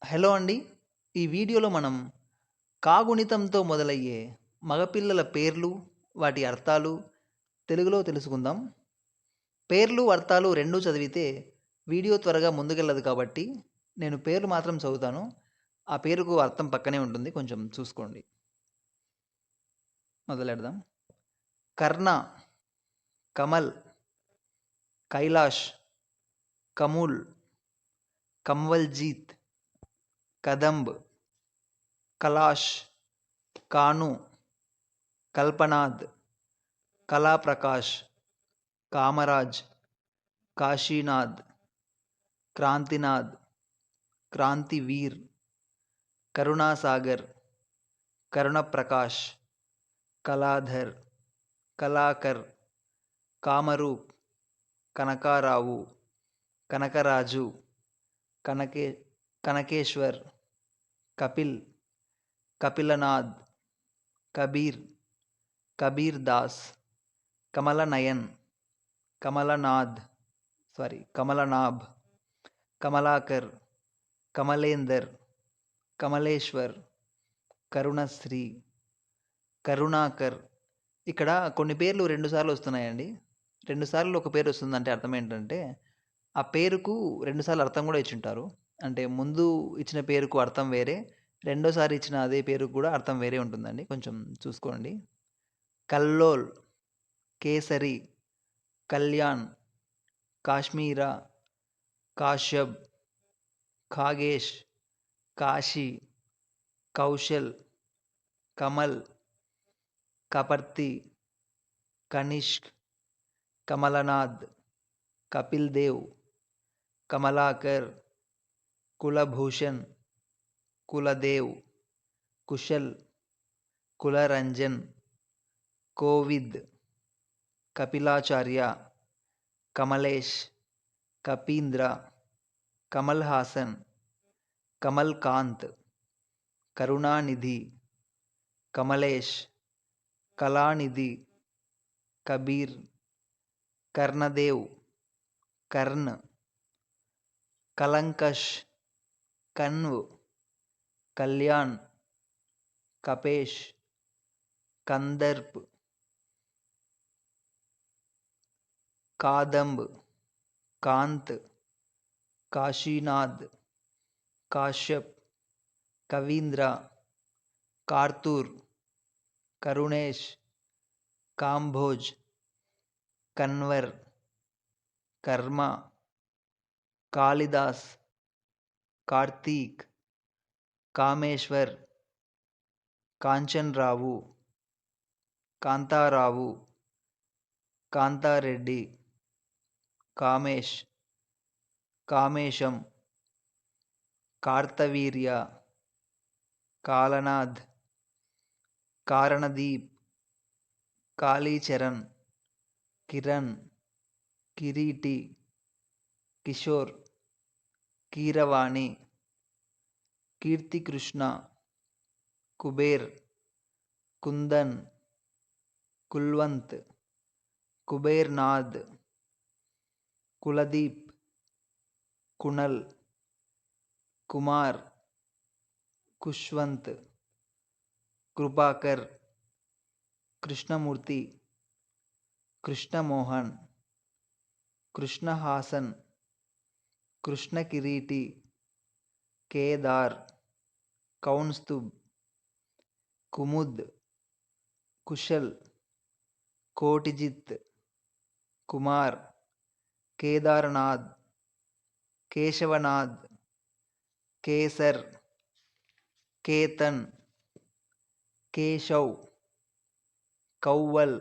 Hello అండి. ఈ వీడియోలో మనం కాగుణితంతో మొదలయ్యే మగపిల్లల పేర్లు, వాటి అర్థాలు తెలుగులో తెలుసుకుందాం. పేర్లు, అర్థాలు రెండూ చదివితే వీడియో త్వరగా ముందుకెళ్ళదు కాబట్టి నేను పేర్లు మాత్రం చదువుతాను. ఆ పేరుకు అర్థం పక్కనే ఉంటుంది. కొంచెం చూసుకోండి. మొదలెడదాం. కర్ణ, కమల్, కైలాష్, కమూల్, కంవల్జీత్, కదంబ్, కలాష్, కాను, కల్పనాద్, కళాప్రకాష్, కామరాజ్, కాశీనాథ్, క్రాంతినాథ్, క్రాంతివీర్, కరుణాసాగర్, కరుణప్రకాష్, కళాధర్, కళాకర్, కామరూప్, కనకారావు, కనకరాజు, కనకే కనకేశ్వర్, కపిల్, కపిలనాథ్, కబీర్, కబీర్ దాస్, కమలనయన్, కమలనాభ్, కమలాకర్, కమలేందర్, కమలేశ్వర్, కరుణశ్రీ, కరుణాకర్. ఇక్కడ కొన్ని పేర్లు 2 సార్లు వస్తున్నాయండి. 2 సార్లు ఒక పేరు వస్తుందంటే అర్థం ఏంటంటే, ఆ పేరుకు 2 సార్లు అర్థం కూడా ఇచ్చుంటారు. అంటే ముందు ఇచ్చిన పేరుకు అర్థం వేరే, రెండోసారి ఇచ్చిన అదే పేరుకు కూడా అర్థం వేరే ఉంటుందండి. కొంచెం చూసుకోండి. కల్లోల్, కేసరి, కళ్యాణ్, కాశ్మీరా, కాశ్యప్, ఖాగేష్, కాశీ, కౌశల్, కమల్, కపర్తి, కనిష్క్, కమలనాథ్, కపిల్ దేవ్, కమలాకర్, కులభూషణ్, కులదేవ్, కుశల్, కులరంజన్, కోవిద్, కపిలాచార్య, కమలేష్, కపీంద్ర, కమల్ హాసన్, కమల్ కాంత్, కరుణానిధి, కమలేష్, కళానిధి, కబీర్, కర్ణదేవ్, కర్ణ్, కలంకష్, కన్వ్, కళ్యాణ్, కపేష్, కందర్ప్, కాదంబ్, కాంత్, కాశీనాథ్, కాశ్యప్, కవీంద్ర, కార్తూర్, కరుణేష్, కాంభోజ్, కన్వర్, కర్మ, కాళిదాస్, కార్తీక్, కామేశ్వర్, కాంచన్రావు, కాంతారావు, కాంతారెడ్డి, కామేష్, కామేశం, కార్తవీర్య, కాలనాథ్, కారణదీప్, కాళీచరణ్, కిరణ్, కిరీటి, కిషోర్, కీరవాణి, కీర్తికృష్ణ, కుబేర్, కుందన్, కుల్వంత్, కుబేర్నాథ్, కులదీప్, కుణల్, కుమార్, కుష్వంత్, కృపాకర్, కృష్ణమూర్తి, కృష్ణమోహన్, కృష్ణహాసన్, కృష్ణకిరీటి, కేదార్, కౌన్స్తుబ్, కుముద్, కుశల్, కోటిజిత్, కుమార్, కేదార్నాథ్, కేశవనాథ్, కేసర్, కేతన్, కేశవ్, కౌవల్,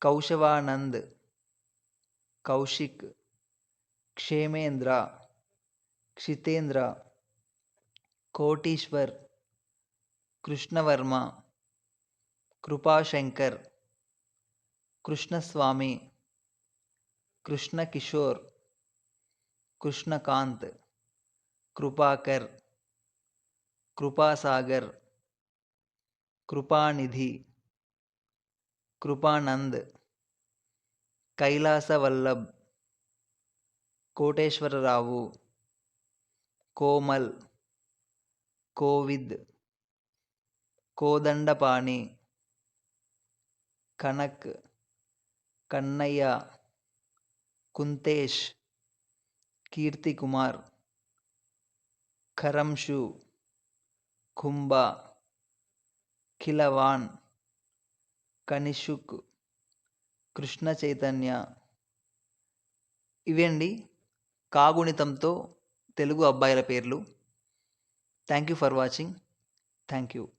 కౌశవానంద్, కౌశిక్, క్షేమేంద్ర, క్షితేంద్ర, కోటీశ్వర్, కృష్ణవర్మ, కృపాశంకర్, కృష్ణస్వామి, కృష్ణకిషోర్, కృష్ణకాంత్, కృపాకర్, కృపాసాగర్, కృపానిధి, కృపానంద్, కైలాసవల్లభ్, కోటేశ్వరరావు, కోమల్, కోవిద్, కోదండపాణి, కనక్, కన్నయ్య, కుంతేష్, కీర్తి కుమార్, కరంషు, కుంభ, కిలవాన్, కనిషుక్, కృష్ణ చైతన్య. ఇవండి కాగుణితంతో తెలుగు అబ్బాయిల పేర్లు. Thank you for watching. Thank you.